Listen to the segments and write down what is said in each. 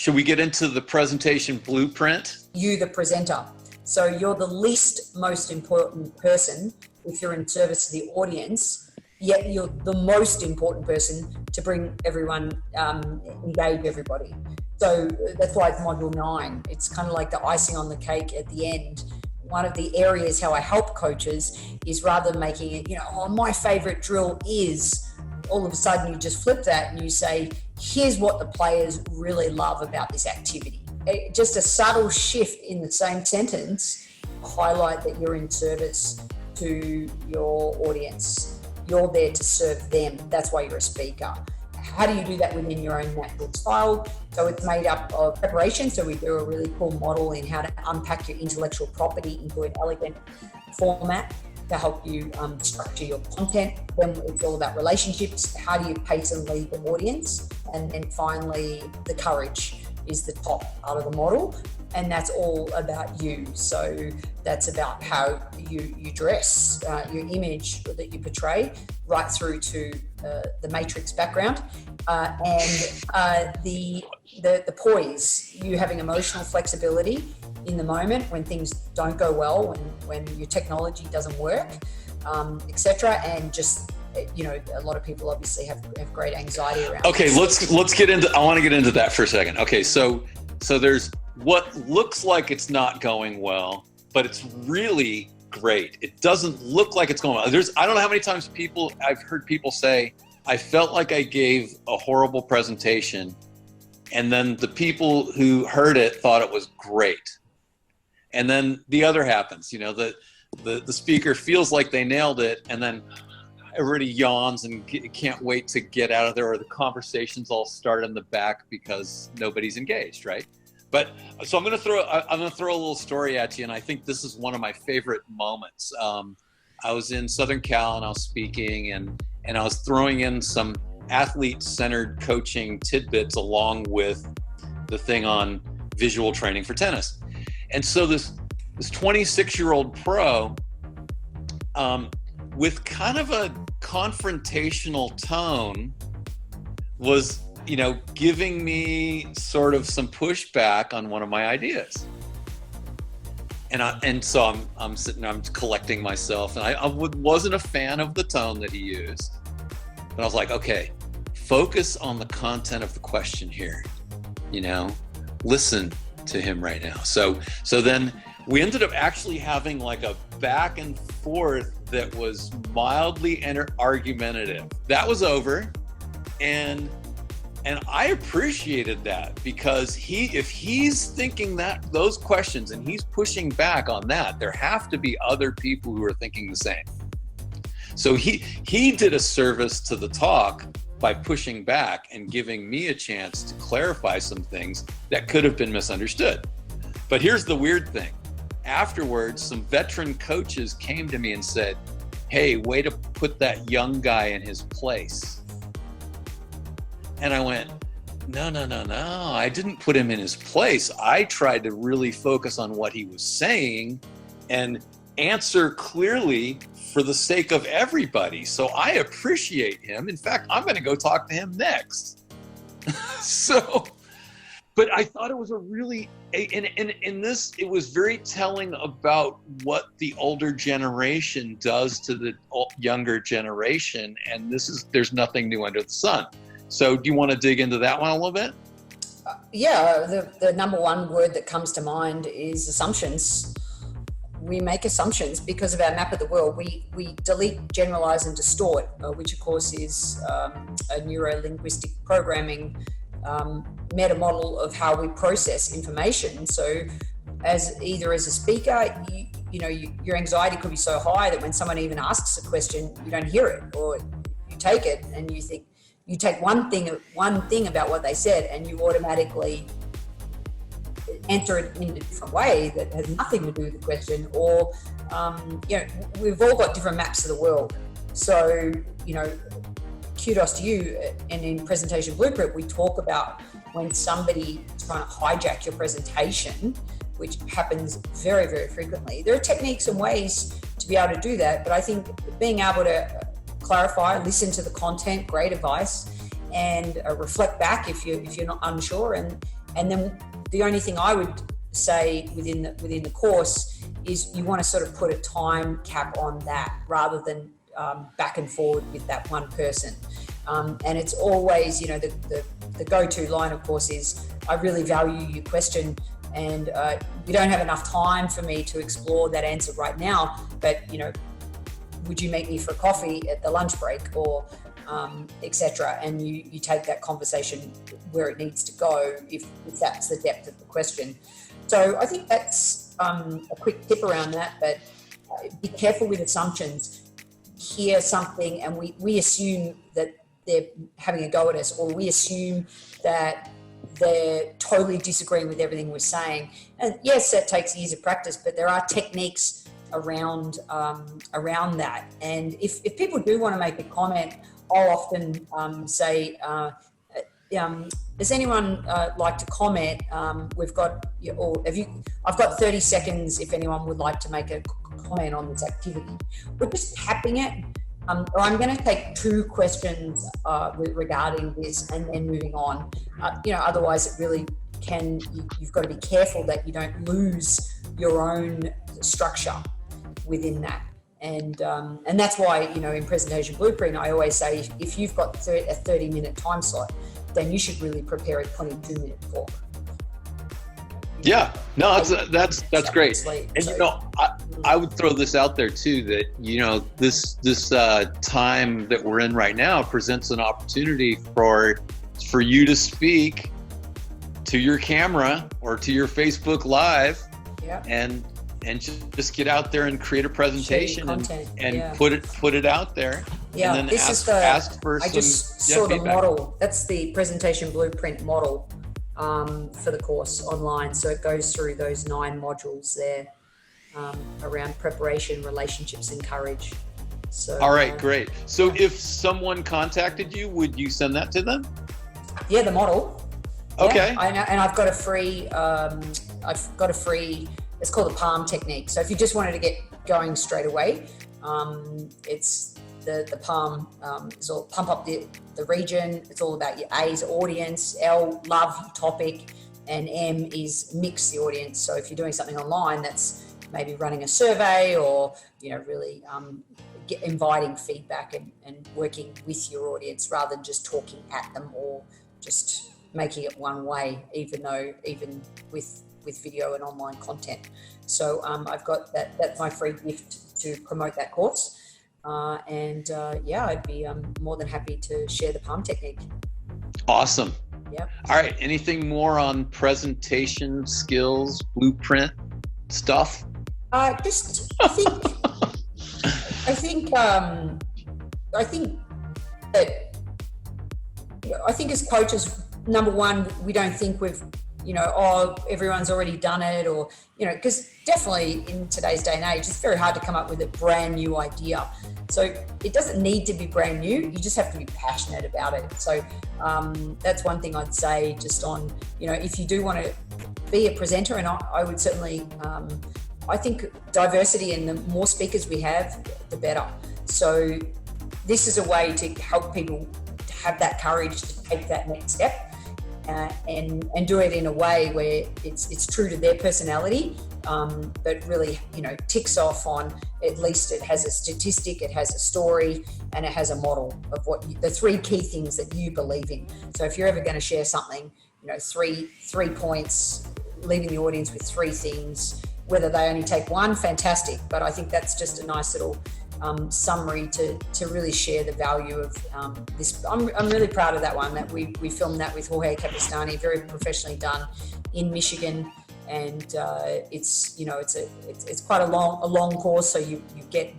should we get into the presentation blueprint? You, the presenter. So you're the least most important person if you're in service to the audience, yet you're the most important person to bring everyone, engage everybody. So that's why it's module 9. It's kind of like the icing on the cake at the end. One of the areas how I help coaches is rather than making it, my favorite drill is, all of a sudden you just flip that and you say, here's what the players really love about this activity. Just a subtle shift in the same sentence, highlight that you're in service to your audience. You're there to serve them. That's why you're a speaker. How do you do that within your own natural style? So it's made up of preparation. So we do a really cool model in how to unpack your intellectual property into an elegant format to help you structure your content. Then it's all about relationships. How do you pace and lead the audience? And then finally, the courage is the top part of the model. And that's all about you. So that's about how you dress, your image that you portray, right through to the matrix background, and the poise, you having emotional flexibility in the moment when things don't go well, when your technology doesn't work, etc. And just, a lot of people obviously have great anxiety around. Okay, this. let's get into. I want to get into that for a second. Okay, so there's what looks like it's not going well, but it's really great. It doesn't look like it's going well. I don't know how many times I've heard people say, I felt like I gave a horrible presentation, and then the people who heard it thought it was great. And then the other happens, the speaker feels like they nailed it, and then everybody yawns and can't wait to get out of there, or the conversations all start in the back because nobody's engaged, right? But so I'm going to throw a little story at you, and I think this is one of my favorite moments. I was in Southern Cal and I was speaking, and I was throwing in some athlete-centered coaching tidbits along with the thing on visual training for tennis. And so this 26-year-old pro, with kind of a confrontational tone, was giving me sort of some pushback on one of my ideas. And so I'm sitting, I'm collecting myself, and I wasn't a fan of the tone that he used, but I was like, okay, focus on the content of the question here, listen to him right now. So then we ended up actually having like a back and forth that was mildly argumentative. That was over, and I appreciated that, because if he's thinking those questions and he's pushing back on that, there have to be other people who are thinking the same. So he did a service to the talk by pushing back and giving me a chance to clarify some things that could have been misunderstood. But here's the weird thing. Afterwards, some veteran coaches came to me and said, hey, way to put that young guy in his place. And I went, no, I didn't put him in his place. I tried to really focus on what he was saying and answer clearly for the sake of everybody. So I appreciate him. In fact, I'm going to go talk to him next. But I thought it was it was very telling about what the older generation does to the younger generation. And there's nothing new under the sun. So do you want to dig into that one a little bit? The number one word that comes to mind is assumptions. We make assumptions because of our map of the world. We delete, generalize, and distort, which of course is a neuro-linguistic programming meta model of how we process information. So as a speaker, your anxiety could be so high that when someone even asks a question, you don't hear it, or you take it and you think, you take one thing about what they said and you automatically answer it in a different way that has nothing to do with the question. Or, we've all got different maps of the world. So, kudos to you. And in Presentation Blueprint, we talk about when somebody is trying to hijack your presentation, which happens very, very frequently. There are techniques and ways to be able to do that, but I think being able to clarify, listen to the content, great advice, and reflect back if you're not unsure, and And then the only thing I would say within the course is you want to sort of put a time cap on that rather than back and forward with that one person. And it's always, the go-to line, of course, is, I really value your question, and you don't have enough time for me to explore that answer right now, but, would you meet me for coffee at the lunch break, or etc. And you take that conversation where it needs to go if that's the depth of the question. So I think that's a quick tip around that, but be careful with assumptions. Hear something and we assume that they're having a go at us, or we assume that they're totally disagreeing with everything we're saying. And yes, that takes years of practice, but there are techniques around that. And if people do want to make a comment, I'll often say, does anyone like to comment? I've got 30 seconds if anyone would like to make a comment on this activity. We're just tapping it. Or I'm going to take 2 questions regarding this and then moving on. Otherwise it really you've got to be careful that you don't lose your own structure within that. And that's why, in Presentation Blueprint, I always say, if you've got a 30-minute time slot, then you should really prepare a 22-minute talk. Yeah, no, that's great. And I would throw this out there too, that this time that we're in right now presents an opportunity for you to speak to your camera or to your Facebook Live, and just get out there and create a presentation and put it out there. Yeah, and then ask for I just saw the model. That's the Presentation Blueprint model for the course online. So it goes through those 9 modules there around preparation, relationships, and courage. So all right, great. So if someone contacted you, would you send that to them? Yeah, the model. Okay. Yeah, and I've got a free. It's called the palm technique. So if you just wanted to get going straight away, it's the palm is all pump up the region. It's all about your A is audience, L love your topic, and M is mix the audience. So if you're doing something online, that's maybe running a survey or really inviting feedback and working with your audience rather than just talking at them or just making it one way, even with video and online content. So I've got that's my free gift to promote that course. I'd be more than happy to share the palm technique. Awesome. Yep. All right. Anything more on presentation skills, blueprint stuff? I think as coaches, number one, we don't think we've everyone's already done it, or because definitely in today's day and age it's very hard to come up with a brand new idea. So it doesn't need to be brand new, you just have to be passionate about it. So that's one thing I'd say, just on if you do want to be a presenter, and I would certainly I think diversity, and the more speakers we have, the better. So this is a way to help people to have that courage to take that next step. And do it in a way where it's true to their personality, but really ticks off on, at least it has a statistic, it has a story, and it has a model of the 3 key things that you believe in. So if you're ever going to share something, 3 points, leaving the audience with 3 things, whether they only take 1, fantastic. But I think that's just a nice little summary to really share the value of this. I'm really proud of that one, that we filmed that with Jorge Capistani, very professionally done in Michigan, and it's quite a long course, so you get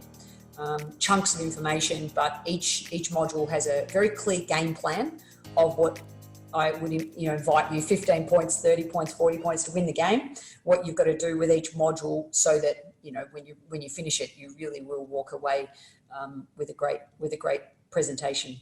chunks of information, but each module has a very clear game plan of what I would invite you, 15 points, 30 points, 40 points to win the game, what you've got to do with each module, so that when you finish it, you really will walk away with a great presentation.